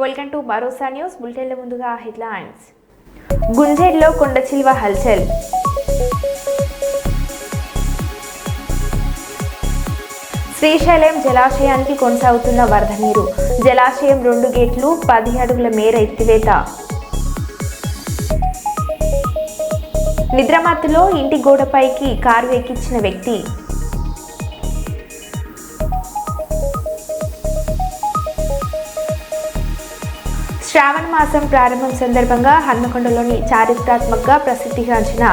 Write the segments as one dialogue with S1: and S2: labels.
S1: Welcome to Bharosa news. బులెటిన్ల ముందుగా headlines. గుంజేడ్లో కొండచిల్వ హల్చల్. శ్రీశైలం జలాశయానికి కొనసాగుతున్న వరద నీరు. జలాశయం 2 గేట్లు 10 అడుగుల మేర ఎత్తివేత. నిద్రమత్తులో ఇంటి గోడపైకి కారు ఎక్కించిన వ్యక్తి. శ్రావణ మాసం ప్రారంభం సందర్భంగా హన్మకొండలోని చారిత్రాత్మకంగా ప్రసిద్ధిగాంచిన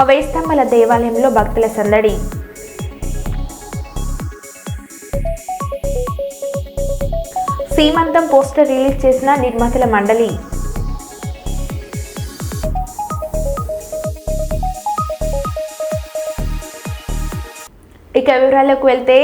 S1: వేయిస్తంభాల దేవాలయంలో భక్తుల సందడి. సీమంతం పోస్టర్ రిలీజ్ చేసిన నిర్మాతల మండలి. ఇక వివరాలకు వెళ్తే,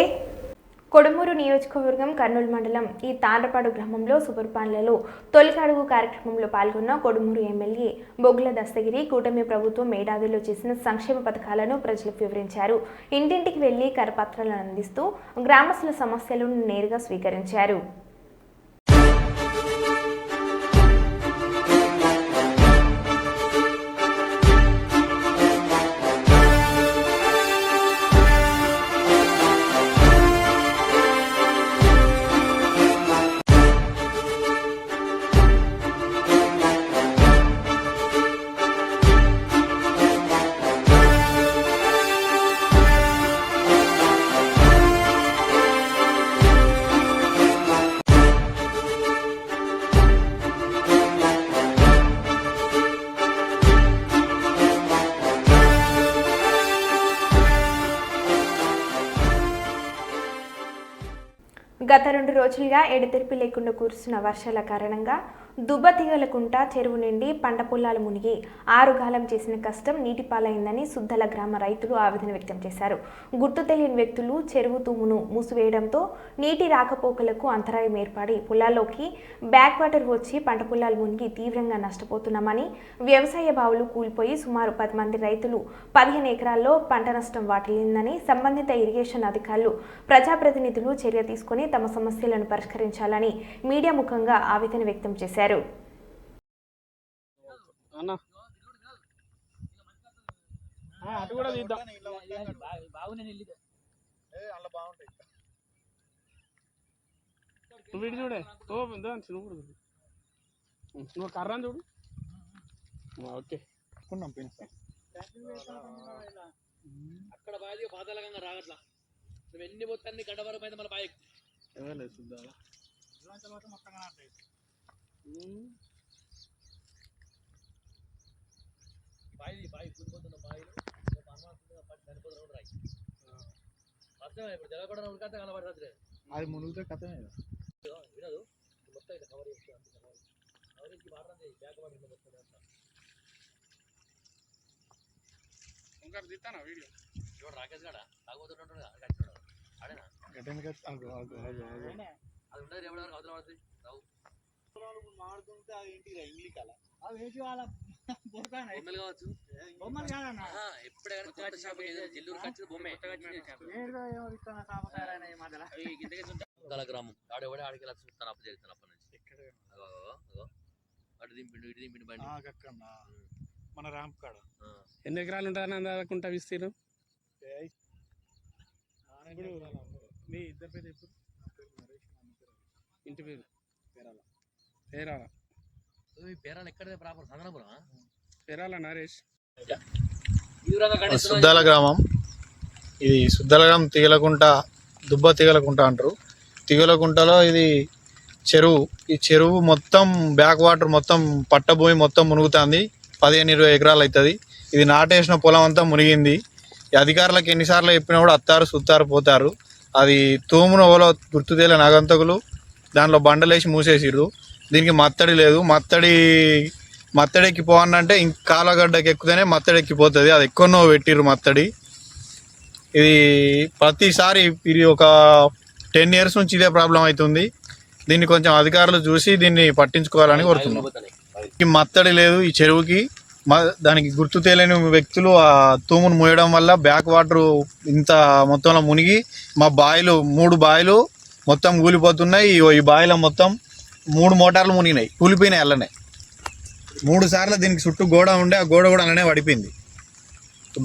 S1: కొడుమూరు నియోజకవర్గం కర్నూలు మండలం ఈ తాండ్రపాడు గ్రామంలో సుపరిపాలనలో తొలి అడుగు కార్యక్రమంలో పాల్గొన్న కొడుమూరు ఎమ్మెల్యే బొగ్గుల దస్తగిరి కూటమి ప్రభుత్వం ఏడాదిలో చేసిన సంక్షేమ పథకాలను ప్రజలకు వివరించారు. ఇంటింటికి వెళ్లి కరపత్రాలను అందిస్తూ గ్రామస్తుల సమస్యలను నేరుగా స్వీకరించారు. గత 2 రోజులుగా ఎడతెరిపి లేకుండా కురుస్తున్న వర్షాల కారణంగా దుబ్బతిగలకుంట చెరువు నిండి పంట పొలాలు మునిగి 6 గాలం చేసిన కష్టం నీటిపాలైందని సుద్దల గ్రామ రైతులు ఆవేదన వ్యక్తం చేశారు. గుర్తు తెలియని వ్యక్తులు చెరువు తూమును మూసివేయడంతో నీటి రాకపోకలకు అంతరాయం ఏర్పడి పొలాల్లోకి బ్యాక్ వాటర్ వచ్చి పంట పొలాలు మునిగి తీవ్రంగా నష్టపోతున్నామని, వ్యవసాయ బావులు కూలిపోయి సుమారు 10 మంది రైతులు 15 ఎకరాల్లో పంట నష్టం వాటిల్లిందని సంబంధిత ఇరిగేషన్ అధికారులు, ప్రజాప్రతినిధులు చర్య తీసుకుని తమ సమస్యలను పరిష్కరించాలని మీడియా ముఖంగా ఆవేదన వ్యక్తం చేశారు.
S2: కర్రా చూడు. ఓకే అక్కడ బాగా పాతాళంగా రాగట్లా నువ్వు ఎన్ని మొత్తాన్ని గడ్డవరం అయితే మన బాయ్ చూద్దాం. బాయి కూలిపోతున్న బాయిలు చనిపోతున్న రాయి అర్థమే. ఇప్పుడు జలగొండ ఉడికత కనబడుతుంది. అది మునుగుతే కథమే వినదు. మొత్తం ఇట్లా కవర్ చేస్తాను. కవరేజ్కి వాటర్ బ్యాక్ వాటర్ మొత్తం ఇంకా తీస్తానా వీడియో. ఇప్పుడు రాకేష్ గడ తాగుతుంటాడు ఆడేనా అది ఉండదు. ఎవరెవరికి అవతల పడుతుంది మాడుతుంటే అది ఏంటి ఇంగ్లీకాల అది ఏంటి వాళ్ళ బొమ్మలు కావచ్చు. బొమ్మలు కాదన్నా ఎప్పుడైనా జిల్లూరు ఖర్చు బొమ్మే గల గ్రామం ఆడేవాడే ఆడికి చూస్తాను. అప్పు చేస్తాను అప్పటి నుంచి అటు దింపిండు ఇటు దింపిండు బండి మన ర్యాంప్ కాడ. ఎన్ని ఎకరాలు ఉంటాయని అందకుండా విస్తీర్ణం? ఇప్పుడు మీ ఇద్దరు పేరు ఎప్పుడు? ఇంటి పేరు పేరాల. పేరాల పేరాల ఎక్కడ ప్రాపర్ సంగనపురం? పేరాల నరేష్.
S3: సుద్దాల గ్రామం ఇది. సుద్దాల గ్రామం తిగలకుంట, దుబ్బ తిగలకుంట అంటారు. తిగలకుంటలో ఇది చెరువు. ఈ చెరువు మొత్తం బ్యాక్ వాటర్ మొత్తం పట్టభూమి మొత్తం మునుగుతుంది. 15-20 ఎకరాలు అవుతుంది. ఇది నాటేసిన పొలం అంతా మునిగింది. అధికారులకు ఎన్నిసార్లు చెప్పినా కూడా అత్తారు సుత్తారు పోతారు. అది తూమును ఓలో గుర్తు తెలియని నగంతకులు దాంట్లో బండలేసి మూసేసిర్రు. దీనికి మత్తడి లేదు. మత్తడి ఎక్కిపోవాలంటే ఇంక కాలగడ్డకి ఎక్కుతేనే మత్తడి ఎక్కిపోతుంది. అది ఎక్కువనో పెట్టిర్రు మత్తడి. ఇది ప్రతిసారి ఇది ఒక 10 years నుంచి ఇదే ప్రాబ్లం అవుతుంది. దీన్ని కొంచెం అధికారులు చూసి దీన్ని పట్టించుకోవాలని కోరుతున్నాం. ఈ మత్తడి లేదు ఈ చెరువుకి. దానికి గుర్తు తెలియని వ్యక్తులు ఆ తూమును మూయడం వల్ల బ్యాక్ వాటర్ ఇంత మొత్తంలో మునిగి మా బాయిలు 3 బాయిలు మొత్తం కూలిపోతున్నాయి. ఈ బాయిలో మొత్తం 3 మోటార్లు మునిగినాయి, కూలిపోయినాయి. అల్లనే 3 సార్లు దీనికి చుట్టూ గోడ ఉండే, ఆ గోడ కూడా అలానే పడిపోయింది.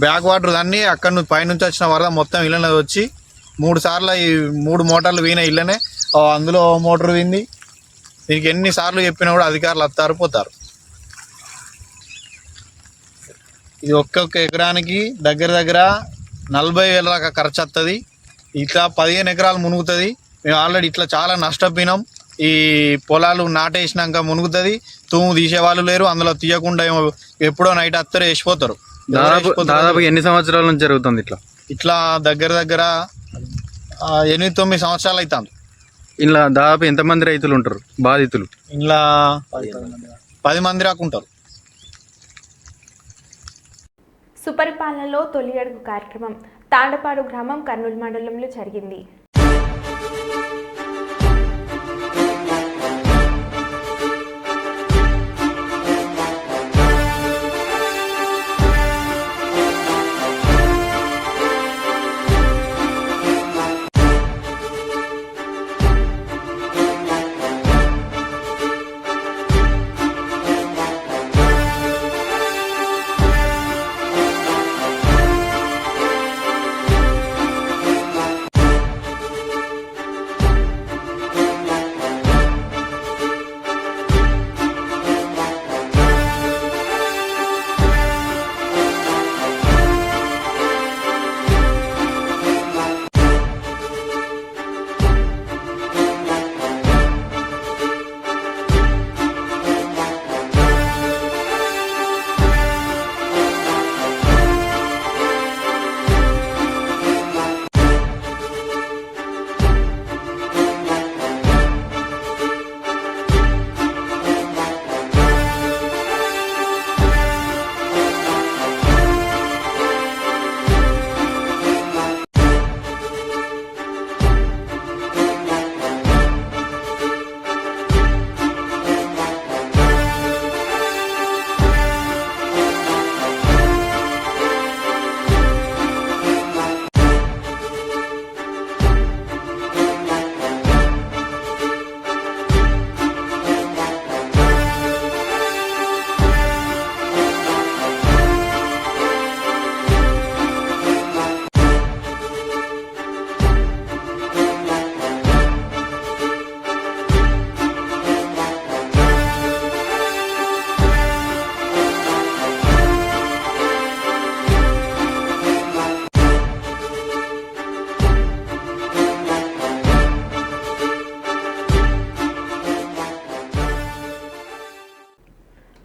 S3: బ్యాక్ వాటర్ దాన్ని అక్కడి నుంచి పైనుంచి వచ్చిన వరద మొత్తం ఇళ్ళనే వచ్చి 3 సార్లు ఈ 3 మోటార్లు పోయినాయి ఇళ్ళనే. అందులో మోటార్ పోయింది. దీనికి ఎన్నిసార్లు చెప్పినా కూడా అధికారులు వస్తారు పోతారు. ఇది ఒక్కొక్క ఎకరానికి దగ్గర 40,000 దాకా ఖర్చు వస్తుంది. ఇట్లా 15 ఎకరాలు మునుగుతుంది. మేము ఆల్రెడీ ఇట్లా చాలా నష్టపోయినాం. ఈ పొలాలు నాటేసినాక మునుగుతుంది, తూము తీసేవాళ్ళు లేరు. అందులో తీయకుండా ఎప్పుడో నైట్ వస్తారు, వేసిపోతారు.
S4: దాదాపు ఎన్ని సంవత్సరాల నుంచి జరుగుతుంది
S3: ఇట్లా దగ్గర 8-9 సంవత్సరాలు అవుతుంది.
S4: ఇలా దాదాపు ఎంతమంది రైతులు ఉంటారు బాధితులు?
S3: ఇలా 10 మంది దాకా ఉంటారు.
S1: సుపరిపాలనలో తొలి అడుగు కార్యక్రమం తాండపాడు గ్రామం కర్నూలు మండలంలో జరిగింది.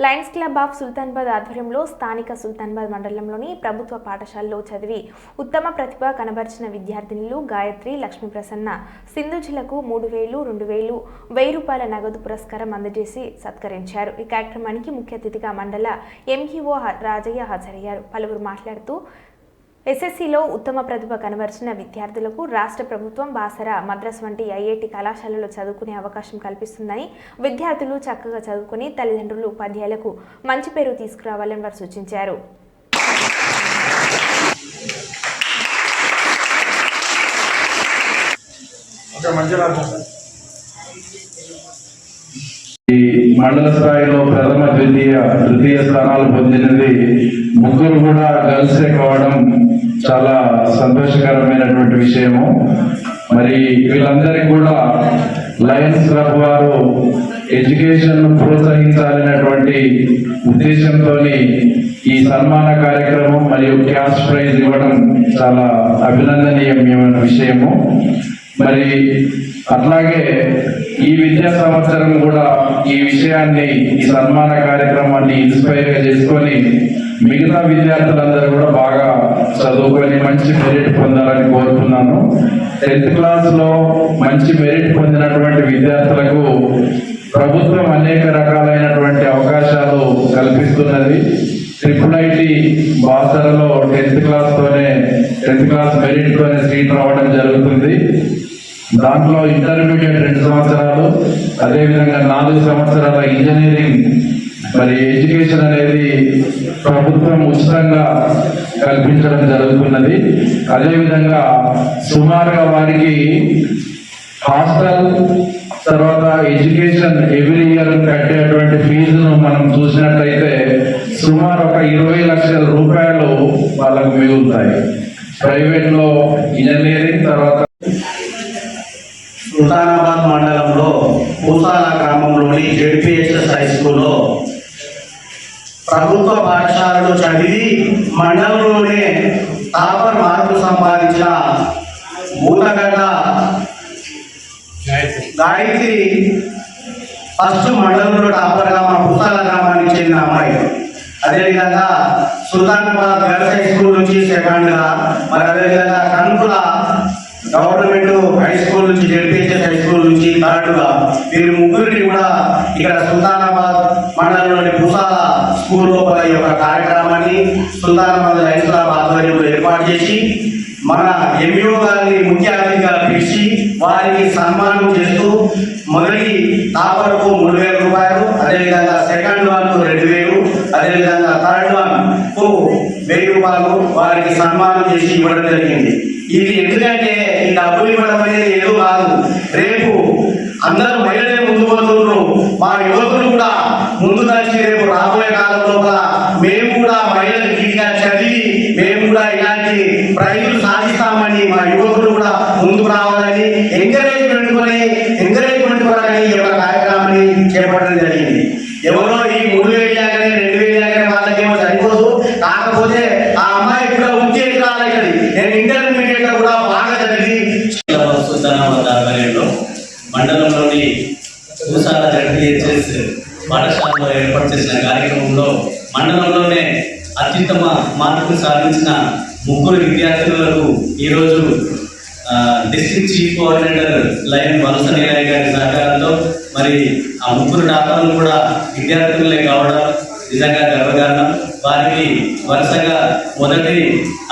S1: లయన్స్ క్లబ్ ఆఫ్ సుల్తానాబాద్ ఆధ్వర్యంలో స్థానిక సుల్తానాబాద్ మండలంలోని ప్రభుత్వ పాఠశాలలో చదివి ఉత్తమ ప్రతిభ కనబర్చిన విద్యార్థినులు గాయత్రి, లక్ష్మీ ప్రసన్న, సింధుజులకు 3,000, 2,000, 1,000 రూపాయల నగదు పురస్కారం అందజేసి సత్కరించారు. ఈ కార్యక్రమానికి ముఖ్య అతిథిగా మండల ఎంఈఓ రాజయ్య హాజరయ్యారు. పలువురు మాట్లాడుతూ ఎస్ఎస్సిలో ఉత్తమ ప్రతిభ కనబర్చిన విద్యార్థులకు రాష్ట్ర ప్రభుత్వం బాసర, మద్రాస్ వంటి ఐఐటి కళాశాలలో చదువుకునే అవకాశం కల్పిస్తుందని, విద్యార్థులు చక్కగా చదువుకుని తల్లిదండ్రులు, ఉపాధ్యాయులకు మంచి పేరు తీసుకురావాలని వారు సూచించారు.
S5: మండల స్థాయిలో ప్రథమ, తృతీయ స్థానాలు పొందినది ముగ్గురు కూడా గర్ల్సే కావడం చాలా సంతోషకరమైనటువంటి విషయము. మరి వీళ్ళందరికీ కూడా లయన్స్ క్లబ్ వారు ఎడ్యుకేషన్ ప్రోత్సహించాలనేటువంటి ఉద్దేశంతో ఈ సన్మాన కార్యక్రమం మరియు క్యాష్ ప్రైజ్ ఇవ్వడం చాలా అభినందనీయమైన విషయము. మరి అట్లాగే ఈ విద్యా సంవత్సరం కూడా ఈ విషయాన్ని, ఈ సన్మాన కార్యక్రమాన్ని ఇన్స్పైర్ గా చేసుకొని మిగతా విద్యార్థులందరూ కూడా బాగా చదువుకొని మంచి మెరిట్ పొందాలని కోరుతున్నాను. 10th క్లాస్ లో మంచి మెరిట్ పొందినటువంటి విద్యార్థులకు ప్రభుత్వం అనేక రకాలైనటువంటి అవకాశాలు కల్పిస్తున్నది. IIIT బాసరలో 10th క్లాస్ మెరిట్ తోనే సీట్ రావడం జరుగుతుంది. దాంట్లో ఇంటర్మీడియట్ 2 సంవత్సరాలు, అదేవిధంగా 4 సంవత్సరాల ఇంజనీరింగ్ మరి ఎడ్యుకేషన్ అనేది ప్రభుత్వం ఉచితంగా కల్పించడం జరుగుతున్నది. అదేవిధంగా సుమారుగా వారికి హాస్టల్ తర్వాత ఎడ్యుకేషన్ ఎవ్రీ ఇయర్ కట్టేటువంటి ఫీజును మనం చూసినట్లయితే సుమారు ఒక 20 లక్షల రూపాయలు వాళ్ళకు మిగులుతాయి. ప్రైవేట్ లో ఇంజనీరింగ్, తర్వాత
S6: సుల్తానాబాద్ మండలంలో పూసాల గ్రామంలోని జెడ్పీహెచ్ఎస్ హై స్కూల్లో ప్రభుత్వ పాఠశాలలో చదివి మండలంలోనే టాపర్ మార్కులు సంపాదించిన మూతగడ్డ గాయత్రి ఫస్ట్ మండలంలో టాపర్గా మా పూసాల గ్రామానికి చెందిన అమ్మాయి. అదేవిధంగా సుల్తానాబాద్ గర్ల్స్ హై స్కూల్ నుంచి సెకండ్గా, మరి అదేవిధంగా కనుకుల గవర్నమెంట్ హై స్కూల్ నుంచి జెడ్పీహెచ్ఎస్ హై స్కూల్ నుంచి థర్డ్గా, వీరి ముగ్గురిని కూడా ఇక్కడ సుల్తానాబాద్ మండలంలోని పూసాల స్కూల్ లోపల ఈ యొక్క కార్యక్రమాన్ని సుల్తానాబాద్ లయన్స్ క్లబ్ ఆధ్వర్యంలో ఏర్పాటు చేసి మన ఎంఈఓ గారిని ముఖ్య అతిథిగా పిలిచి వారికి సన్మానం చేస్తూ మొదటి టాపర్కు 3,000 రూపాయలు, అదేవిధంగా సెకండ్ వన్ కు 2,000, అదేవిధంగా థర్డ్ వన్ కు 1,000 రూపాయలు వారికి సన్మానం చేసి ఇవ్వడం జరిగింది. ఇది ఎందుకంటే ఈ డబ్బులు ఇవ్వడం అనేది ఏదో కాదు, రేపు అందరూ మహిళలే ముందు పోతున్నారు, మా యువకులు కూడా ముందు నడిచి రేపు రాబోయే కాలం లోపల మేము కూడా మహిళలు గీగా చదివి మేము కూడా ఇలాంటి ప్రైజులు సాధిస్తామని మా యువకులు కూడా ముందుకు రావాలని ఎంకరేజ్మెంట్ కొరని ఈ యొక్క కార్యక్రమాన్ని చేపట్టడం జరిగింది. ఎవరో ఈ 3,000 లాగానే 2,000 లాగానే వాళ్ళకేమో సరిపోదు, కాకపోతే ఆ అమ్మాయి కూడా ఉద్యోగం రాలేదు. నేను ఇంటర్మీడియట్ లో కూడా బాగా చదివి
S7: మండలంలోని పూసాల జెడ్పీహెచ్ఎస్ పాఠశాలలో ఏర్పాటు చేసిన కార్యక్రమంలో మండలంలోనే అత్యుత్తమ మార్కులు సాధించిన 3 విద్యార్థులకు ఈరోజు డిస్ట్రిక్ట్ చీఫ్ కోఆర్డినేటర్ లైన్ వలస నీలయ్య గారి సహకారంతో మరి ఆ 3 టాపర్లు కూడా విద్యార్థులే కావడం నిజంగా గర్వకారణం. వారికి వరుసగా మొదటి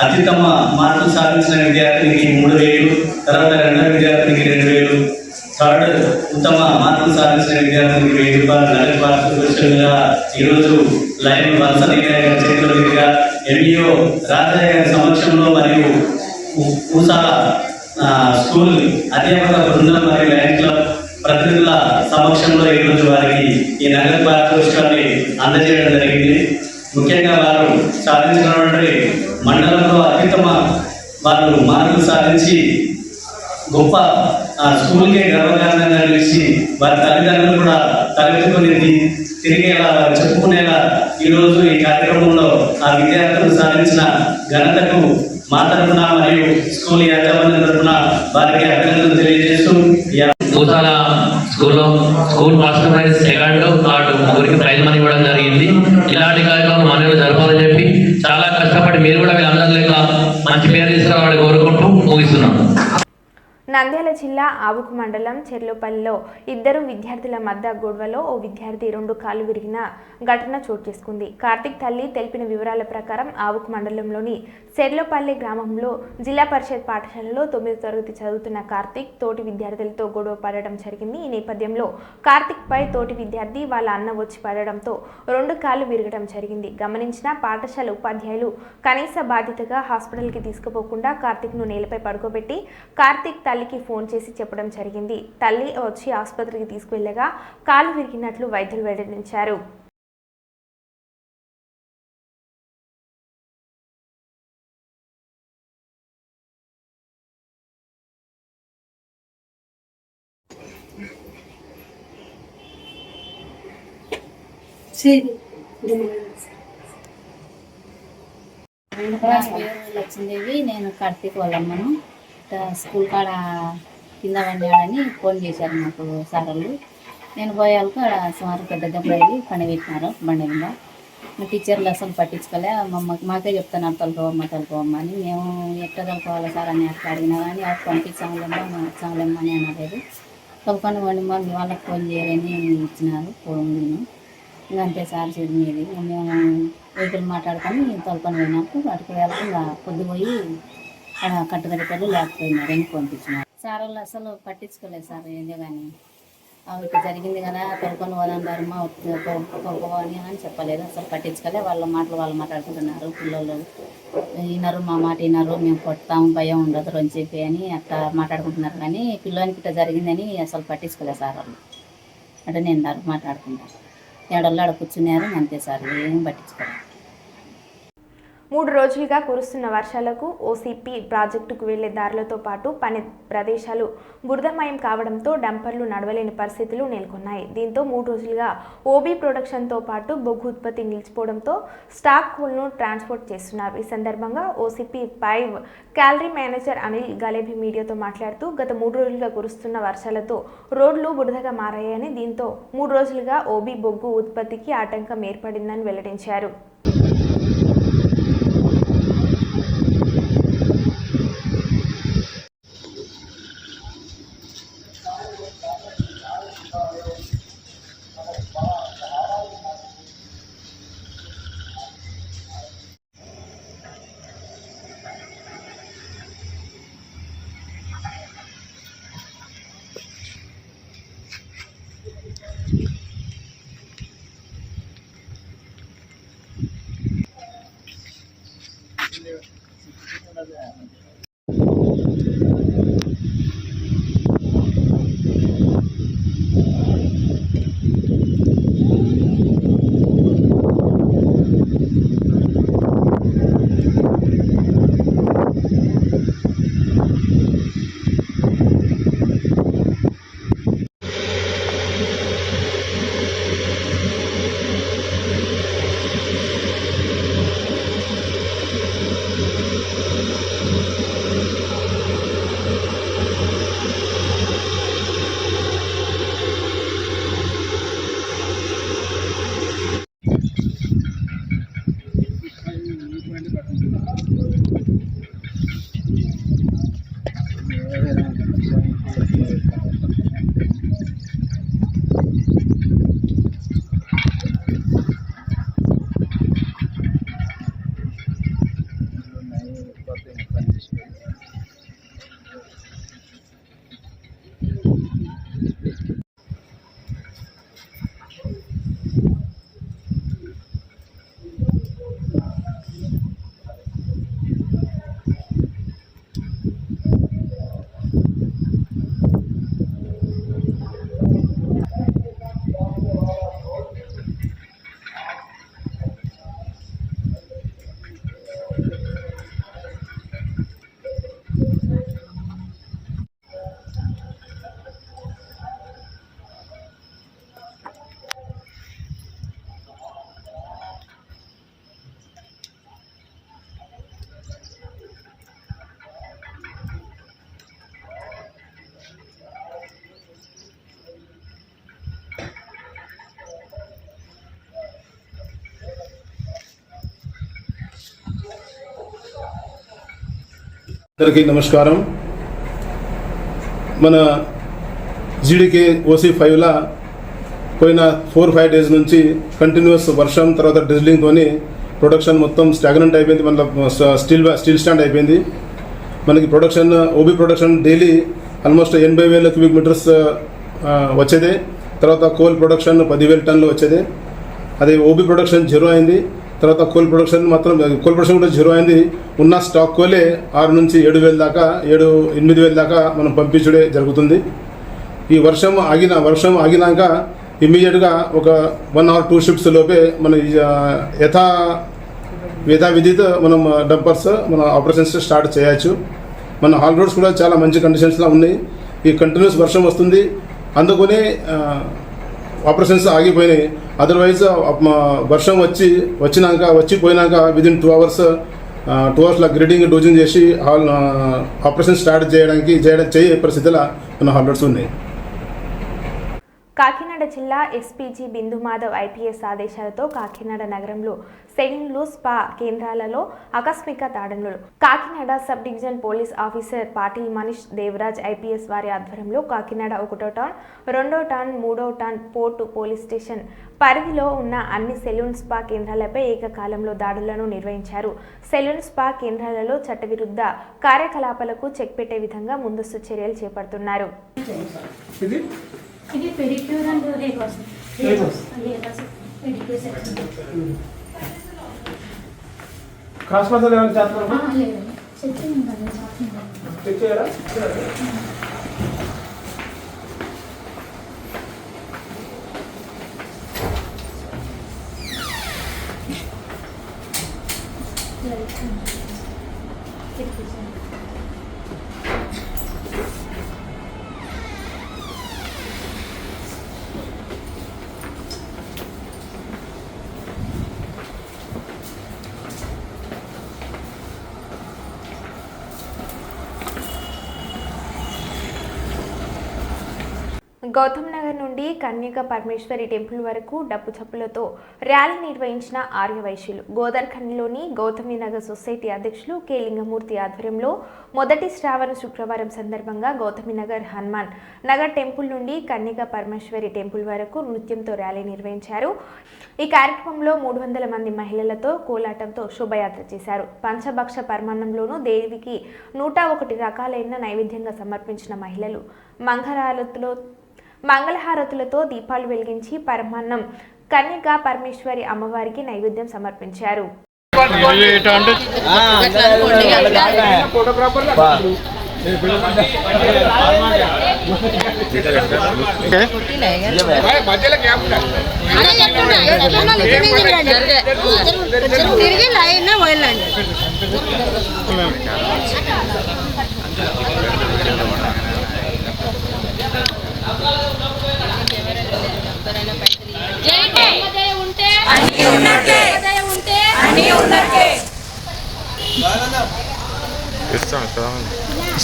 S7: అత్యుత్తమ మార్కులు సాధించిన విద్యార్థినికి 3,000, తర్వాత రెండవ విద్యార్థినికి 2,000, థర్డ్ ఉత్తమ మార్కులు సాధించిన విద్యార్థులకు 1,000 రూపాయలు నగదు పారితోషికంగా ఈరోజు లైన్ వలస నీలయ్య గారి చేతుల మీదుగా ఎంఈఓ రాజయ్య గారి సమక్షంలో మరియు పూసాల స్కూల్ అధ్యాపక బృందం మరియు లయన్స్ క్లబ్ ప్రతినిధుల సమక్షంలో ఈరోజు వారికి ఈ నగదు పారితోషికాన్ని అందజేయడం జరిగింది. ముఖ్యంగా వారు సాధించినటువంటి మండలంలో అత్యుత్తమ వారు మార్కులు సాధించి గొప్ప స్కూల్కే గర్వకారణంగా నిలిచి వారి తల్లిదండ్రులు కూడా తలెత్తుకుని తిరిగేలా చెప్పుకునేలా ఈరోజు ఈ కార్యక్రమంలో ఆ విద్యార్థులు సాధించిన ఘనతకు మా తరఫున మరియు స్కూల్ యాజమాన్యం తరఫున వారికి అభినందనలు తెలియజేస్తూ
S8: పూసాల స్కూల్లో school first prize, second, third 3కి ప్రైజ్ మనీ ఇవ్వడం జరిగింది. ఇలాంటి కార్యక్రమం మనలో జరపాలని చెప్పి చాలా కష్టపడి మీరు కూడా వీళ్ళందరూ లేక మంచి పేరు తీసుకురావాలని కోరుకుంటూ ముగిస్తున్నాం.
S1: నంద్యాల జిల్లా ఆవుకు మండలం చెర్లోపల్లిలో 2 విద్యార్థుల మధ్య గొడవలో ఓ విద్యార్థి 2 కాళ్ళు విరిగిన ఘటన చోటు చేసుకుంది. కార్తిక్ తల్లి తెలిపిన వివరాల ప్రకారం ఆవుకు మండలంలోని చెర్లోపల్లి గ్రామంలో జిల్లా పరిషత్ పాఠశాలలో 9వ తరగతి చదువుతున్న కార్తిక్ తోటి విద్యార్థులతో గొడవ పడడం జరిగింది. ఈ నేపథ్యంలో కార్తిక్ పై తోటి విద్యార్థి వాళ్ళ అన్న వచ్చి పడడంతో 2 కాళ్ళు విరగడం జరిగింది. గమనించిన పాఠశాల ఉపాధ్యాయులు కనీస బాధ్యతగా హాస్పిటల్కి తీసుకుపోకుండా కార్తిక్ను నేలపై పడుకోబెట్టి కార్తిక్ తల్లికి ఫోన్ చేసి చెప్పడం జరిగింది. తల్లి వచ్చి ఆసుపత్రికి తీసుకువెళ్లగా కాలు విరిగినట్లు వైద్యులు వెల్లడించారు.
S9: లక్ష్మీదేవి, నేను కార్తీక్ వాళ్ళమ్మను. స్కూల్ కాడ కింద పడినాడని ఫోన్ చేశారు నాకు సార్లు. నేను పోయాక సుమారు పెద్ద దెబ్బ అయ్యి పండబెట్టినారు బండి మీద. మా టీచర్లు అసలు పట్టించుకోలే, మాకే చెప్తున్నారు తలుపుకోమ్మ అని. మేము ఎట్లా తలుపుకోవాలి సార్ అని అట్లా అడిగినా కానీ అవి పంపించాలేమ్మా అని అనలేదు. తలుపుకొని వండిమ్మా మీ వాళ్ళకి ఫోన్ చేయాలని ఇచ్చినారు ఫోన్. ఇంకంతే సార్ చెప్పినది. మేము వెహికల్ మాట్లాడుకొని తలుపుకొని పోయినాక వాటికి వెళ్ళక ఇంకా పొద్దుపోయి కట్టుదడిపల్లి లేకపోయినారు అని పంపించినారు. సార్ వాళ్ళు అసలు పట్టించుకోలేదు సార్ ఏదో కానీ. ఇట్లా జరిగింది కదా తొలుకొని పోదాందారమ్మా తొలుకోవాలి అని చెప్పలేదు. అసలు పట్టించుకోలే. వాళ్ళ మాటలు వాళ్ళు మాట్లాడుకుంటున్నారు. పిల్లలు వినరు, మా మాట వినరు, మేము కొడతాము, భయం ఉండదు అని చెప్పి అని అట్లా మాట్లాడుకుంటున్నారు. కానీ పిల్లోనికి ఇట్లా జరిగిందని అసలు పట్టించుకోలేదు సార్ వాళ్ళు. అంటే నేను మాట్లాడుకుంటాను. ఏడోళ్ళు ఆడ కూర్చున్నారు అంతే సార్, ఏం పట్టించుకోలేదు.
S1: 3 రోజులుగా కురుస్తున్న వర్షాలకు ఓసీపీ ప్రాజెక్టుకు వెళ్లే దారులతో పాటు పని ప్రదేశాలు బురదమయం కావడంతో డంపర్లు నడవలేని పరిస్థితులు నెలకొన్నాయి. దీంతో 3 రోజులుగా ఓబీ ప్రొడక్షన్తో పాటు బొగ్గు ఉత్పత్తి నిలిచిపోవడంతో స్టాక్ కోల్ను ట్రాన్స్పోర్ట్ చేస్తున్నారు. ఈ సందర్భంగా ఓసీపీ 5 క్యాలరీ మేనేజర్ అనిల్ గలేబీ మీడియాతో మాట్లాడుతూ గత 3 రోజులుగా కురుస్తున్న వర్షాలతో రోడ్లు బురదగా మారాయని, దీంతో 3 రోజులుగా ఓబీ బొగ్గు ఉత్పత్తికి ఆటంకం ఏర్పడిందని వెల్లడించారు.
S10: అందరికీ నమస్కారం. మన జీడీకే ఓసీ 5లా పోయిన 4-5 డేస్ నుంచి కంటిన్యూస్ వర్షం తర్వాత డ్రిజ్లింగ్తో ప్రొడక్షన్ మొత్తం స్టాగ్నెంట్ అయిపోయింది. మన స్టీల్ స్టాండ్ అయిపోయింది. మనకి production OB production daily almost 80,000 cubic metres వచ్చేదే. తర్వాత కోల్ ప్రొడక్షన్ 10,000 టన్నులు వచ్చేదే. అది ఓబీ ప్రొడక్షన్ జీరో అయింది. తర్వాత కోల్ ప్రొడక్షన్ కూడా జీరో అయింది. ఉన్న స్టాక్ కోలే 6 నుంచి 7,000 దాకా 8,000 దాకా మనం పంపించడే జరుగుతుంది. ఈ వర్షం ఆగినాక ఇమ్మీడియట్గా ఒక 1 or 2 షిఫ్ట్స్ లోపే మన యథావిధితో మనం డంపర్స్ మన ఆపరేషన్స్ స్టార్ట్ చేయొచ్చు. మన హాల్ రోడ్స్ కూడా చాలా మంచి కండిషన్స్లో ఉన్నాయి. ఈ కంటిన్యూస్ వర్షం వస్తుంది, అందుకనే ఆపరేషన్స్ ఆగిపోయినాయి. అదర్వైజ్ వర్షం వచ్చిపోయినాక విదిన్ 2 అవర్స్లో గ్రేడింగ్ డోజింగ్ చేసి ఆపరేషన్ స్టార్ట్ చేయే పరిస్థితుల్లో మన హాల్ రోడ్స్ ఉన్నాయి.
S1: కాకినాడ జిల్లా ఎస్పీజీ బిందు మాధవ్ ఐపీఎస్ ఆదేశాలతో కాకినాడ నగరంలో సెలూన్లు, స్పా కేంద్రాలలో ఆకస్మిక దాడులు. Kakinada sub division police officer Patil Manish Devaraj IPS వారి ఆధ్వర్యంలో కాకినాడ 1వ టౌన్, 2వ టౌన్, 3వ టౌన్ పోర్టు పోలీస్ స్టేషన్ పరిధిలో ఉన్న అన్ని సెలూన్, స్పా కేంద్రాలపై ఏకకాలంలో దాడులను నిర్వహించారు. సెలూన్, స్పా కేంద్రాలలో చట్టవిరుద్ధ కార్యకలాపాలకు చెక్ పెట్టే విధంగా ముందస్తు చర్యలు చేపడుతున్నారు.
S9: ఇది pedicure and hair wash. Hair wash pedicure section.
S10: Cross massage ఏమైనా చేస్తారా?
S9: లేదు, చెక్ చేయండి.
S10: చెక్ చేయరా?
S1: గౌతమ్ నగర్ నుండి కన్యక పరమేశ్వరి టెంపుల్ వరకు డప్పు చప్పులతో ర్యాలీ నిర్వహించిన ఆర్యవైశ్యులు. గోదర్ఖండ్లోని గౌతమి నగర్ సొసైటీ అధ్యక్షులు కె లింగమూర్తి ఆధ్వర్యంలో మొదటి శ్రావణ శుక్రవారం సందర్భంగా గౌతమి నగర్ హనుమాన్ నగర్ టెంపుల్ నుండి కన్యక పరమేశ్వరి టెంపుల్ వరకు నృత్యంతో ర్యాలీ నిర్వహించారు. ఈ కార్యక్రమంలో 300 మంది మహిళలతో కోలాటంతో శోభయాత్ర చేశారు. పంచభక్ష పరమాన్నంలోనూ దేవికి 101 రకాలైన నైవేద్యంగా సమర్పించిన మహిళలు మంగళహారతులతో దీపాలు వెలిగించి పరమాన్నం కన్యక పరమేశ్వరి అమ్మవారికి నైవేద్యం సమర్పించారు.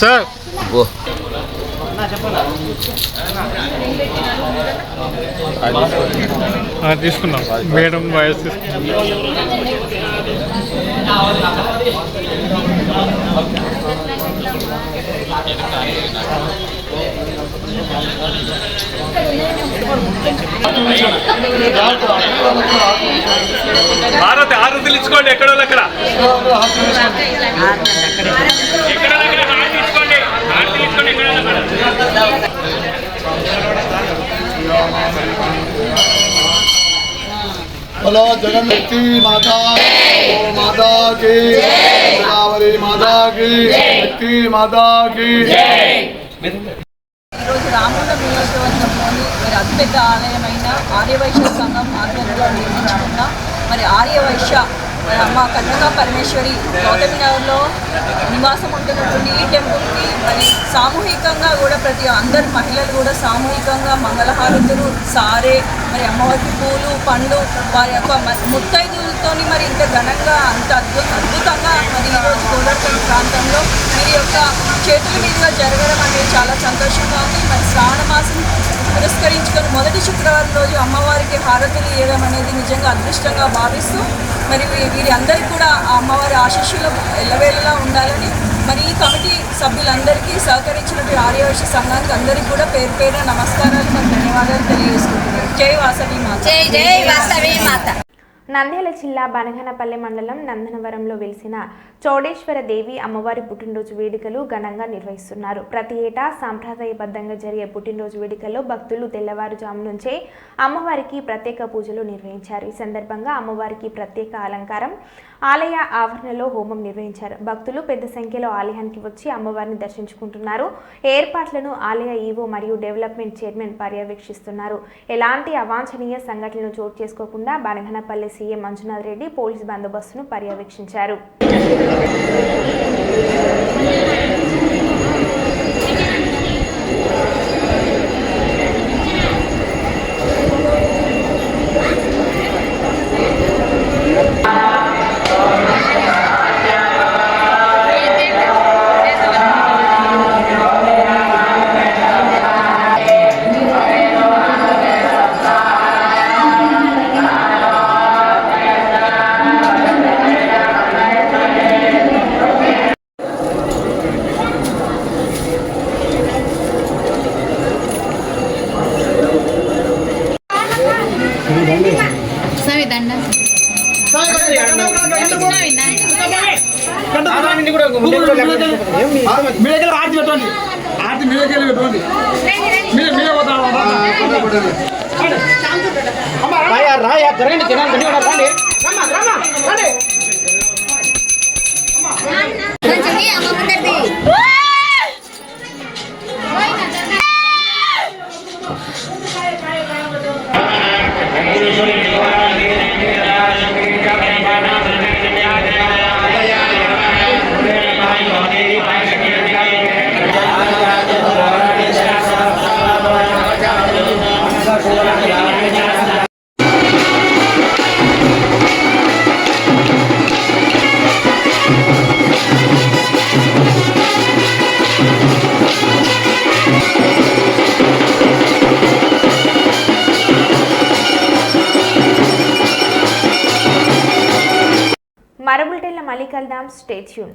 S3: సార్ తీసుకున్నాం మేడం వాయిస్
S2: ఆరుతులు ఇచ్చుకోండి. ఎక్కడో అక్కడ
S11: बोलो जगन्नाथ माता माता की गोदावरी माता की शक्ति माता की
S12: ఈరోజు రామగుండం నియోజకవర్గంలోని మరి అతిపెద్ద ఆలయమైన ఆర్యవైశ్య సంఘం ఆధ్వర్యంలో నిర్మించుకున్న మరి ఆర్యవైశ్య అమ్మ కన్యకా పరమేశ్వరి గౌతమి నగర్లో నివాసం ఉంటున్నటువంటి ఈ టెంపుల్కి మరి సామూహికంగా కూడా అందరు మహిళలు కూడా సామూహికంగా మంగళహారతులు సారే మరి అమ్మవారికి పూలు పండ్లు వారి యొక్క ముత్తైదులతోని మరి ఇంత ఘనంగా అంత అద్భుతంగా మరి ఈరోజు గోదావరి ప్రాంతంలో వీరి యొక్క చేతుల మీదుగా జరగడం అనేది చాలా సంతోషంగా ఉంది. మరి శ్రావణ మాసం పురస్కరించుకొని మొదటి శుక్రవారం రోజు అమ్మవారికి హారతులు ఇవ్వడం అనేది నిజంగా అదృష్టంగా భావిస్తూ మరి వీరి అందరికీ కూడా ఆ అమ్మవారి ఆశీస్సులు ఎల్లవేళలా ఉండాలని మరి ఈ కమిటీ సభ్యులందరికీ సహకరించినటువంటి ఆర్యవైశ్య సంఘానికి అందరికీ కూడా పేరు పేరు నమస్కారాలు మరి ధన్యవాదాలు తెలియజేసుకుంటున్నాను. జై వాసవి మాత.
S9: జై వాసవి మాత.
S1: నంద్యాల జిల్లా బనగనపల్లె మండలం నందనవరంలో వెలిసిన చౌడేశ్వర దేవి అమ్మవారి పుట్టినరోజు వేడుకలు ఘనంగా నిర్వహిస్తున్నారు. ప్రతి ఏటా సాంప్రదాయబద్ధంగా జరిగే పుట్టినరోజు వేడుకల్లో భక్తులు తెల్లవారుజాము నుంచే అమ్మవారికి ప్రత్యేక పూజలు నిర్వహించారు. ఈ సందర్భంగా అమ్మవారికి ప్రత్యేక అలంకారం, ఆలయ ఆవరణలో హోమం నిర్వహించారు. భక్తులు పెద్ద సంఖ్యలో ఆలయానికి వచ్చి అమ్మవారిని దర్శించుకుంటున్నారు. ఏర్పాట్లను ఆలయ ఈవో మరియు డెవలప్మెంట్ చైర్మన్ పర్యవేక్షిస్తున్నారు. ఎలాంటి అవాంఛనీయ సంఘటనలు చోటు చేసుకోకుండా బనగనపల్లె సీఎం మంజునాథ్ రెడ్డి పోలీస్ బందోబస్తును పర్యవేక్షించారు.
S11: ఆర్తి అది మీదకెళ్ళి పోండి మీరే
S1: మరో బులెటిన్లో మళ్ళీ కలుద్దాం. Stay tune.